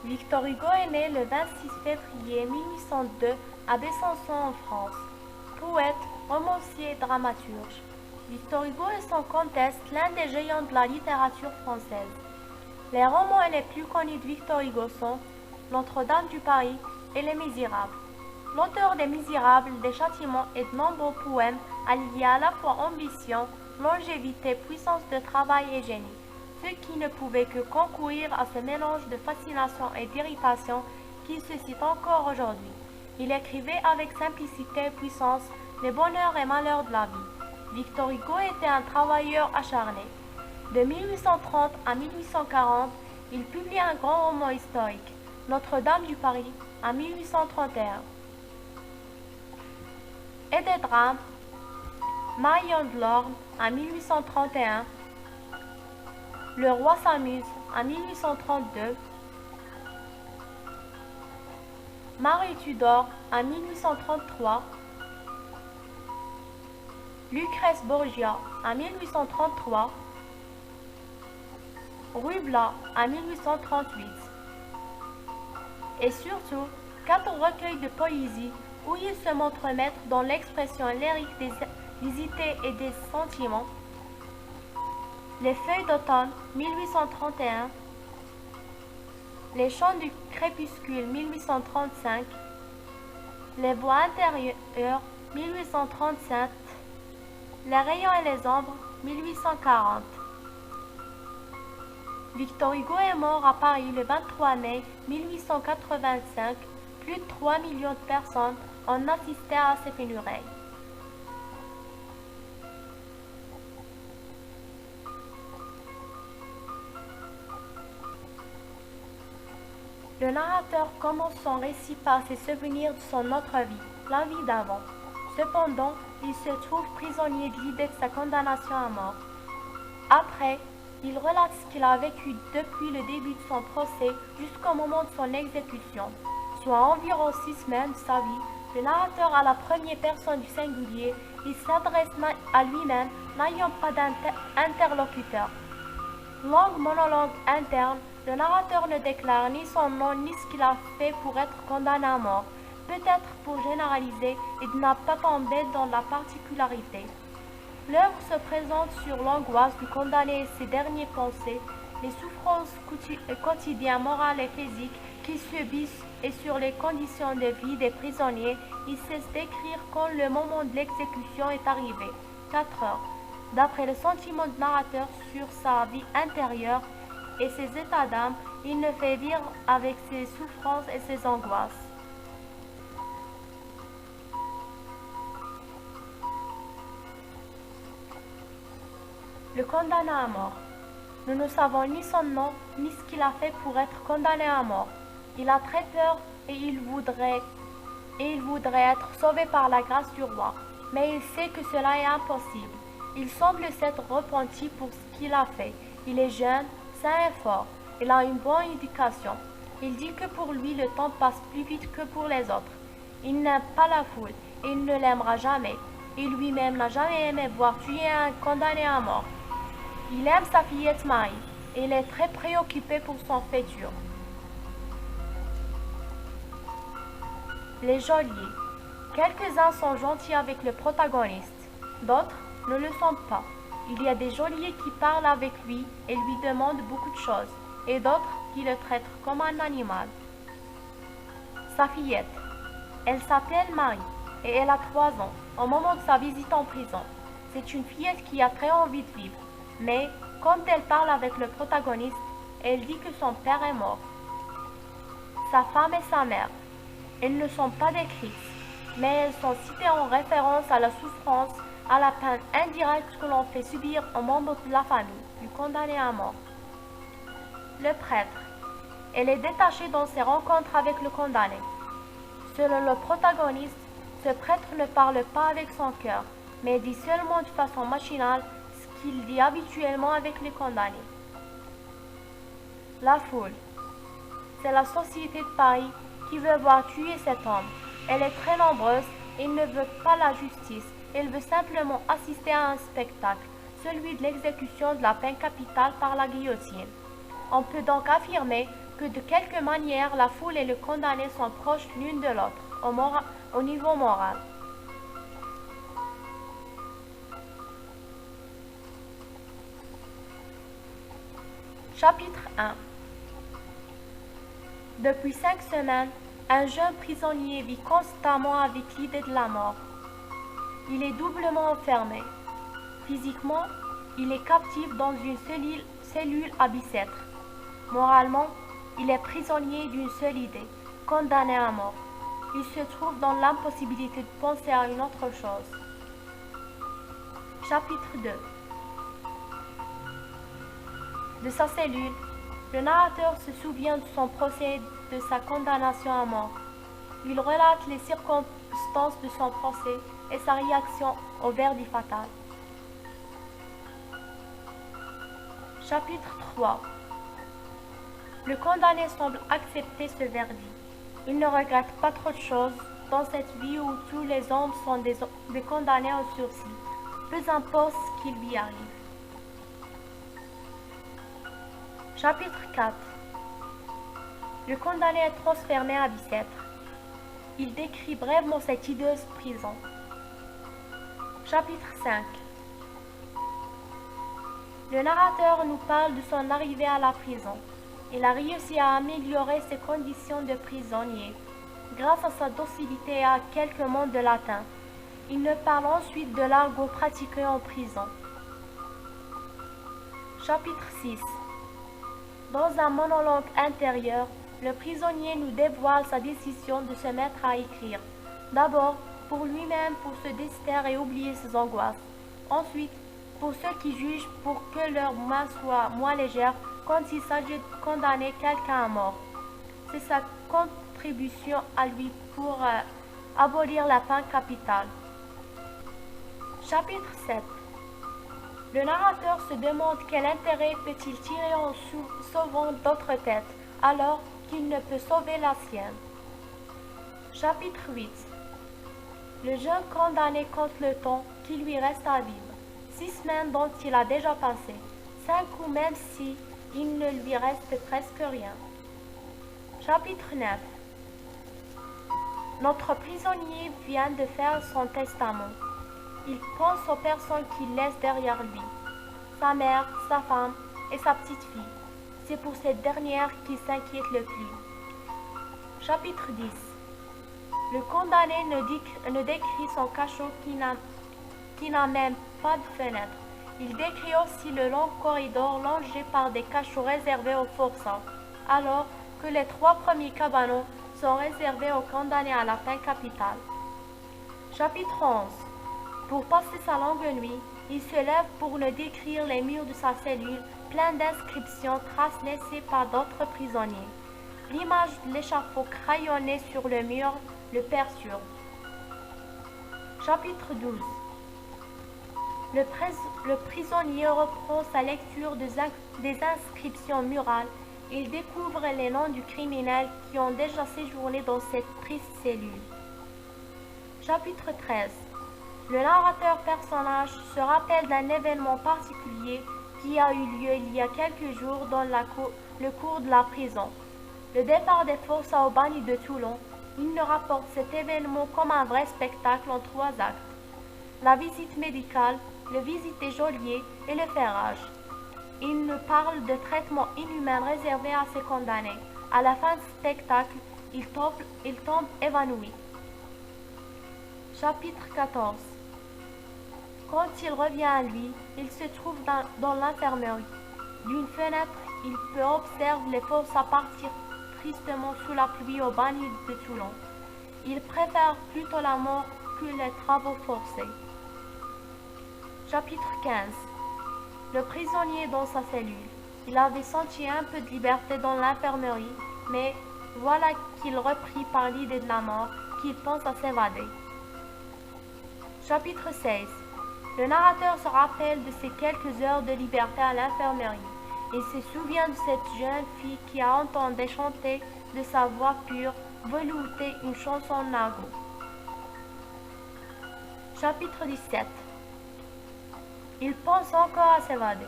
Victor Hugo est né le 26 février 1802 à Besançon en France. Poète, romancier et dramaturge. Victor Hugo est sans conteste l'un des géants de la littérature française. Les romans les plus connus de Victor Hugo sont Notre-Dame du Paris et Les Misérables. L'auteur des Misérables, des Châtiments et de nombreux poèmes alliés à la fois ambition, longévité, puissance de travail et génie, ce qui ne pouvait que concourir à ce mélange de fascination et d'irritation qui suscite encore aujourd'hui. Il écrivait avec simplicité et puissance les bonheurs et malheurs de la vie. Victor Hugo était un travailleur acharné. De 1830 à 1840, il publie un grand roman historique, Notre-Dame du Paris, en 1831. Et des drames, Marion de Lorme, en 1831, Le roi s'amuse, en 1832, Marie Tudor, en 1833, Lucrèce Borgia, en 1833, Ruy Blas, en 1838. Et surtout, 4 recueils de poésie où il se montre maître dans l'expression lyrique des idées et des sentiments. Les feuilles d'automne, 1831, Les chants du crépuscule, 1835, Les voix intérieures, 1837, Les rayons et les ombres, 1840. Victor Hugo est mort à Paris le 23 mai 1885. Plus de 3 millions de personnes ont assisté à ses funérailles. Le narrateur commence son récit par ses souvenirs de son autre vie, la vie d'avant. Cependant, il se trouve prisonnier de l'idée de sa condamnation à mort. Après, il relate ce qu'il a vécu depuis le début de son procès jusqu'au moment de son exécution, soit environ 6 semaines de sa vie. Le narrateur à la première personne du singulier, il s'adresse à lui-même, n'ayant pas d'interlocuteur. Langue monologue interne, le narrateur ne déclare ni son nom ni ce qu'il a fait pour être condamné à mort, peut-être pour généraliser et de ne pas tomber dans la particularité. L'œuvre se présente sur l'angoisse du condamné et ses dernières pensées, les souffrances quotidiennes morales et physiques qu'il subissent et sur les conditions de vie des prisonniers. Il cesse d'écrire quand le moment de l'exécution est arrivé, 4 heures, d'après le sentiment du narrateur sur sa vie intérieure et ses états d'âme. Il ne fait vivre avec ses souffrances et ses angoisses. Le condamné à mort. Nous ne savons ni son nom, ni ce qu'il a fait pour être condamné à mort. Il a très peur et il voudrait être sauvé par la grâce du roi. Mais il sait que cela est impossible. Il semble s'être repenti pour ce qu'il a fait. Il est jeune, sain et fort. Il a une bonne éducation. Il dit que pour lui le temps passe plus vite que pour les autres. Il n'aime pas la foule et il ne l'aimera jamais. Il lui-même n'a jamais aimé voir tuer un condamné à mort. Il aime sa fillette Marie et il est très préoccupé pour son futur. Les geôliers. Quelques-uns sont gentils avec le protagoniste, d'autres ne le sont pas. Il y a des geôliers qui parlent avec lui et lui demandent beaucoup de choses, et d'autres qui le traitent comme un animal. Sa fillette. Elle s'appelle Marie et elle a 3 ans au moment de sa visite en prison. C'est une fillette qui a très envie de vivre. Mais, quand elle parle avec le protagoniste, elle dit que son père est mort. Sa femme et sa mère. Elles ne sont pas décrites, mais elles sont citées en référence à la souffrance, à la peine indirecte que l'on fait subir aux membres de la famille du condamné à mort. Le prêtre. Elle est détachée dans ses rencontres avec le condamné. Selon le protagoniste, ce prêtre ne parle pas avec son cœur, mais dit seulement de façon machinale ce qu'il dit habituellement avec les condamnés. La foule. C'est la société de Paris qui veut voir tuer cet homme. Elle est très nombreuse et ne veut pas la justice. Elle veut simplement assister à un spectacle, celui de l'exécution de la peine capitale par la guillotine. On peut donc affirmer que de quelque manière la foule et le condamné sont proches l'une de l'autre au niveau moral. Chapitre 1. Depuis 5 semaines, un jeune prisonnier vit constamment avec l'idée de la mort. Il est doublement enfermé. Physiquement, il est captif dans une cellule à bicêtre. Moralement, il est prisonnier d'une seule idée, condamné à mort. Il se trouve dans l'impossibilité de penser à une autre chose. Chapitre 2. De sa cellule, le narrateur se souvient de son procès et de sa condamnation à mort. Il relate les circonstances de son procès et sa réaction au verdict fatal. Chapitre 3. Le condamné semble accepter ce verdict. Il ne regrette pas trop de choses dans cette vie où tous les hommes sont des condamnés au sursis, peu importe ce qui lui arrive. Chapitre 4. Le condamné est transféré à Bicêtre. Il décrit brièvement cette hideuse prison. Chapitre 5. Le narrateur nous parle de son arrivée à la prison. Il a réussi à améliorer ses conditions de prisonnier grâce à sa docilité et à quelques mots de latin. Il nous parle ensuite de l'argot pratiqué en prison. Chapitre 6. Dans un monologue intérieur, le prisonnier nous dévoile sa décision de se mettre à écrire. D'abord, pour lui-même, pour se distraire et oublier ses angoisses. Ensuite, pour ceux qui jugent pour que leur main soit moins légère quand il s'agit de condamner quelqu'un à mort. C'est sa contribution à lui pour abolir la peine capitale. Chapitre 7. Le narrateur se demande quel intérêt peut-il tirer en sauvant d'autres têtes, alors qu'il ne peut sauver la sienne. Chapitre 8. Le jeune condamné compte le temps qui lui reste à vivre. 6 semaines dont il a déjà passé, 5 ou même si il ne lui reste presque rien. Chapitre 9. Notre prisonnier vient de faire son testament. Il pense aux personnes qu'il laisse derrière lui, sa mère, sa femme et sa petite fille. C'est pour cette dernière qu'il s'inquiète le plus. Chapitre 10. Le condamné ne décrit son cachot qui n'a même pas de fenêtre. Il décrit aussi le long corridor longé par des cachots réservés aux forçats, alors que les 3 premiers cabanons sont réservés aux condamnés à la peine capitale. Chapitre 11. Pour passer sa longue nuit, il se lève pour ne décrire les murs de sa cellule pleins d'inscriptions, traces laissées par d'autres prisonniers. L'image de l'échafaud crayonné sur le mur le perturbe. Chapitre 12. Le prisonnier reprend sa lecture des inscriptions murales. Il découvre les noms du criminel qui ont déjà séjourné dans cette triste cellule. Chapitre 13. Le narrateur personnage se rappelle d'un événement particulier qui a eu lieu il y a quelques jours dans le cours de la prison. Le départ des forçats au banni de Toulon. Il nous rapporte cet événement comme un vrai spectacle en 3 actes. La visite médicale, le visite des geôliers et le ferrage. Il nous parle de traitements inhumains réservés à ces condamnés. À la fin du spectacle, il tombe évanoui. Chapitre 14. Quand il revient à lui, il se trouve dans l'infirmerie. D'une fenêtre, il peut observer les forçats partir tristement sous la pluie au banni de Toulon. Il préfère plutôt la mort que les travaux forcés. Chapitre 15. Le prisonnier dans sa cellule. Il avait senti un peu de liberté dans l'infirmerie, mais voilà qu'il reprit par l'idée de la mort qu'il pense à s'évader. Chapitre 16. Le narrateur se rappelle de ses quelques heures de liberté à l'infirmerie. Il se souvient de cette jeune fille qui a entendu chanter de sa voix pure, veloutée, une chanson en argot. Chapitre 17. Il pense encore à s'évader.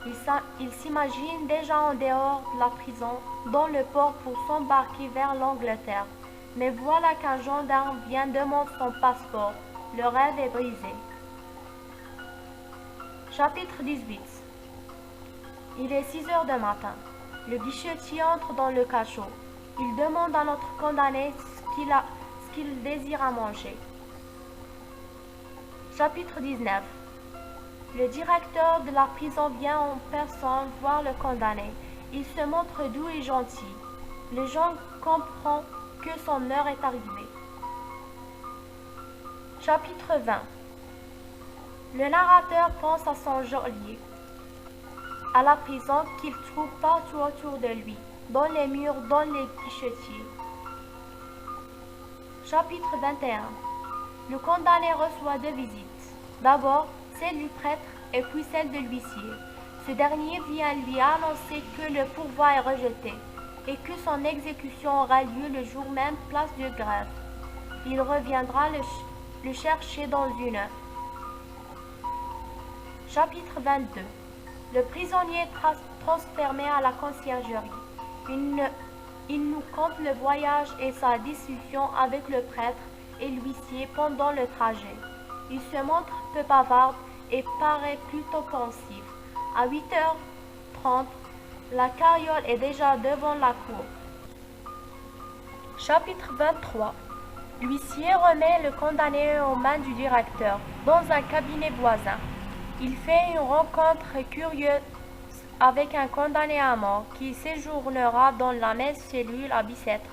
Il s'imagine déjà en dehors de la prison, dans le port pour s'embarquer vers l'Angleterre. Mais voilà qu'un gendarme vient demander son passeport. Le rêve est brisé. Chapitre 18. Il est 6 heures du matin. Le guichetier entre dans le cachot. Il demande à notre condamné ce qu'il désire à manger. Chapitre 19. Le directeur de la prison vient en personne voir le condamné. Il se montre doux et gentil. Le jeune comprend que son heure est arrivée. Chapitre 20. Le narrateur pense à son geôlier, à la prison qu'il trouve partout autour de lui, dans les murs, dans les guichetiers. Chapitre 21. Le condamné reçoit 2 visites. D'abord, celle du prêtre et puis celle de l'huissier. Ce dernier vient lui annoncer que le pourvoi est rejeté et que son exécution aura lieu le jour même, place de grève. Il reviendra le chercher dans 1 heure. Chapitre 22. Le prisonnier est transféré à la conciergerie. Il nous conte le voyage et sa discussion avec le prêtre et l'huissier pendant le trajet. Il se montre peu bavard et paraît plutôt pensif. À 8h30, la carriole est déjà devant la cour. Chapitre 23. L'huissier remet le condamné aux mains du directeur, dans un cabinet voisin. Il fait une rencontre curieuse avec un condamné à mort qui séjournera dans la même cellule à Bicêtre.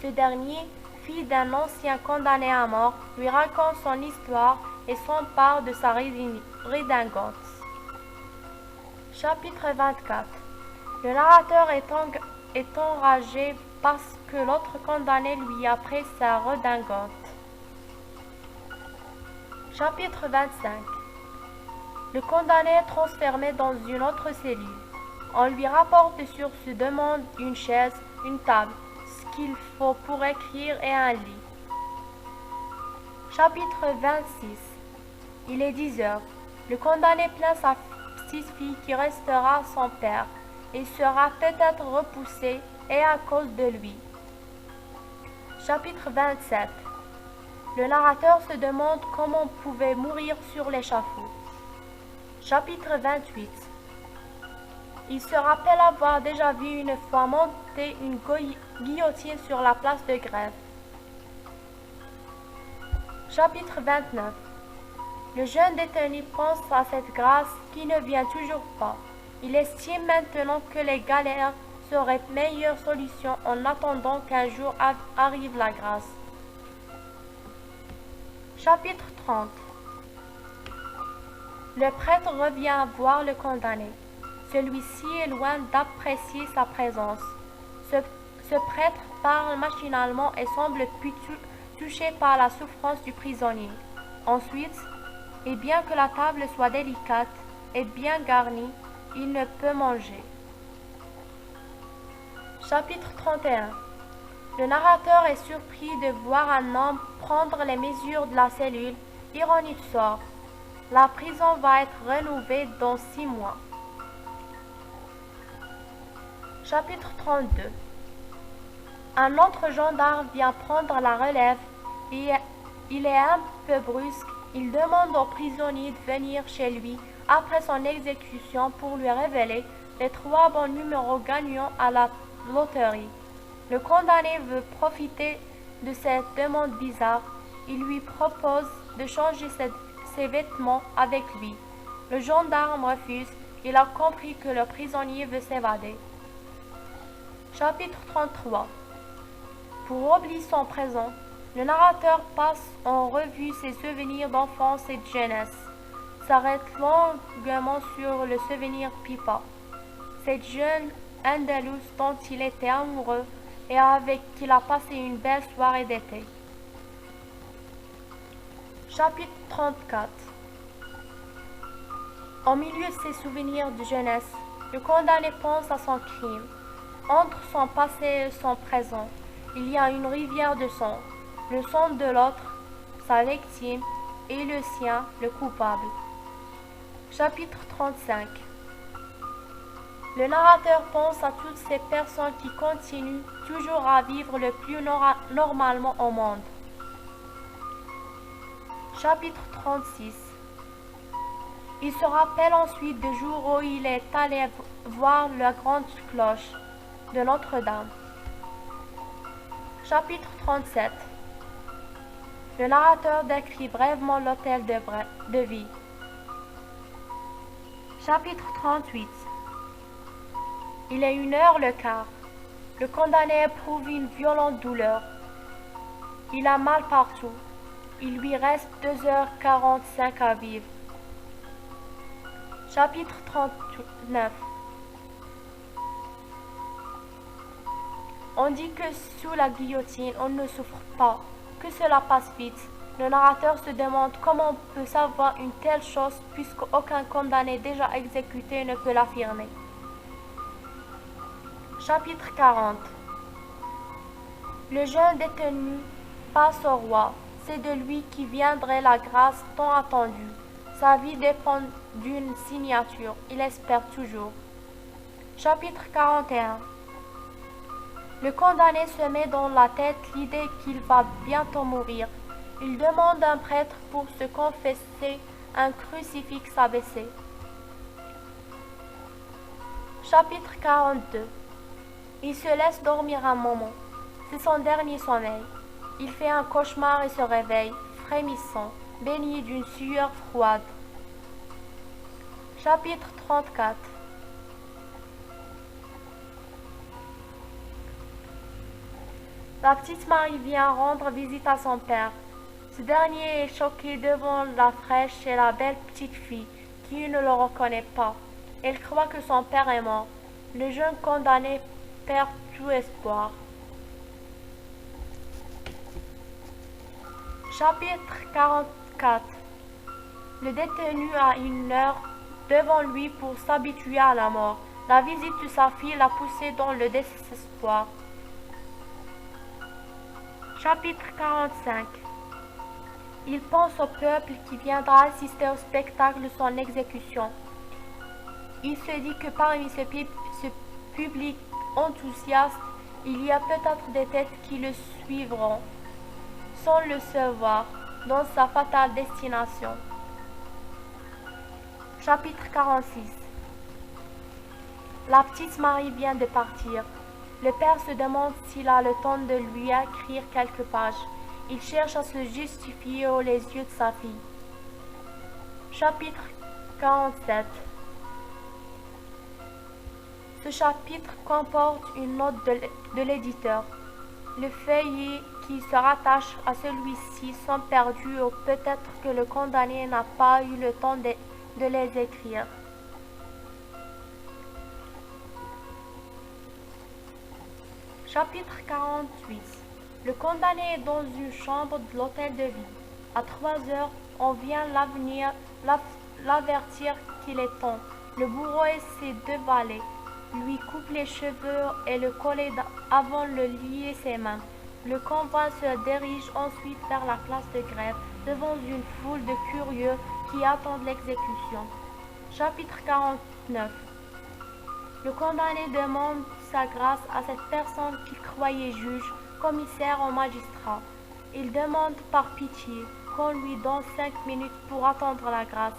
Ce dernier, fils d'un ancien condamné à mort, lui raconte son histoire et s'empare de sa redingote. Chapitre 24. Le narrateur est enragé parce que l'autre condamné lui a pris sa redingote. Chapitre 25. Le condamné est transféré dans une autre cellule. On lui rapporte sur sa demande une chaise, une table, ce qu'il faut pour écrire et un lit. Chapitre 26. Il est 10 heures. Le condamné plaint sa petite-fille qui restera sans père. Il sera peut-être repoussé et à cause de lui. Chapitre 27. Le narrateur se demande comment on pouvait mourir sur l'échafaud. Chapitre 28. Il se rappelle avoir déjà vu une fois monter une guillotine sur la place de grève. Chapitre 29. Le jeune détenu pense à cette grâce qui ne vient toujours pas. Il estime maintenant que les galères seraient meilleure solution en attendant qu'un jour arrive la grâce. Chapitre 30. Le prêtre revient voir le condamné. Celui-ci est loin d'apprécier sa présence. Ce prêtre parle machinalement et semble plus touché par la souffrance du prisonnier. Ensuite, et bien que la table soit délicate et bien garnie, il ne peut manger. Chapitre 31. Le narrateur est surpris de voir un homme prendre les mesures de la cellule. Ironie du sort. La prison va être rénovée dans 6 mois. Chapitre 32. Un autre gendarme vient prendre la relève et il est un peu brusque. Il demande au prisonnier de venir chez lui après son exécution pour lui révéler les 3 bons numéros gagnants à la loterie. Le condamné veut profiter de cette demande bizarre. Il lui propose de changer ses vêtements avec lui. Le gendarme refuse. Il a compris que le prisonnier veut s'évader. Chapitre 33. Pour oublier son présent, le narrateur passe en revue ses souvenirs d'enfance et de jeunesse, s'arrête longuement sur le souvenir Pipa, cette jeune Andalouse dont il était amoureux et avec qui il a passé une belle soirée d'été. Chapitre 34. Au milieu de ses souvenirs de jeunesse, le condamné pense à son crime. Entre son passé et son présent, il y a une rivière de sang, le sang de l'autre, sa victime, et le sien, le coupable. Chapitre 35. Le narrateur pense à toutes ces personnes qui continuent toujours à vivre le plus normalement au monde. Chapitre 36. Il se rappelle ensuite du jour où il est allé voir la grande cloche de Notre-Dame. Chapitre 37. Le narrateur décrit brièvement l'hôtel de vie. Chapitre 38. Il est 1h15. Le condamné éprouve une violente douleur. Il a mal partout. Il lui reste 2h45 à vivre. Chapitre 39. On dit que sous la guillotine, on ne souffre pas, que cela passe vite. Le narrateur se demande comment on peut savoir une telle chose puisqu'aucun condamné déjà exécuté ne peut l'affirmer. Chapitre 40. Le jeune détenu passe au roi. C'est de lui qui viendrait la grâce tant attendue. Sa vie dépend d'une signature. Il espère toujours. Chapitre 41. Le condamné se met dans la tête l'idée qu'il va bientôt mourir. Il demande un prêtre pour se confesser, un crucifix abaissé. Chapitre 42. Il se laisse dormir un moment. C'est son dernier sommeil. Il fait un cauchemar et se réveille, frémissant, baigné d'une sueur froide. Chapitre 34. La petite Marie vient rendre visite à son père. Ce dernier est choqué devant la fraîche et la belle petite fille, qui ne le reconnaît pas. Elle croit que son père est mort. Le jeune condamné perd tout espoir. Chapitre 44. Le détenu a 1 heure devant lui pour s'habituer à la mort. La visite de sa fille l'a poussé dans le désespoir. Chapitre 45. Il pense au peuple qui viendra assister au spectacle de son exécution. Il se dit que parmi ce public enthousiaste, il y a peut-être des têtes qui le suivront, sans le savoir, dans sa fatale destination. Chapitre 46. La petite Marie vient de partir. Le père se demande s'il a le temps de lui écrire quelques pages. Il cherche à se justifier aux yeux de sa fille. Chapitre 47. Ce chapitre comporte une note de l'éditeur. Les feuillets qui se rattachent à celui-ci sont perdus ou peut-être que le condamné n'a pas eu le temps de les écrire. Chapitre 48. Le condamné est dans une chambre de l'hôtel de ville. À 3 heures, on vient l'avertir qu'il est temps. Le bourreau et ses 2 valets lui coupent les cheveux et le collent avant de lier ses mains. Le convoi se dirige ensuite vers la place de grève, devant une foule de curieux qui attendent l'exécution. Chapitre 49. Le condamné demande sa grâce à cette personne qu'il croyait juge, commissaire ou magistrat. Il demande par pitié qu'on lui donne 5 minutes pour attendre la grâce,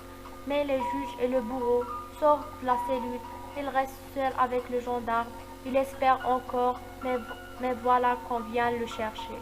mais le juge et le bourreau sortent de la cellule. Il reste seul avec le gendarme. Il espère encore, mais voilà qu'on vient le chercher.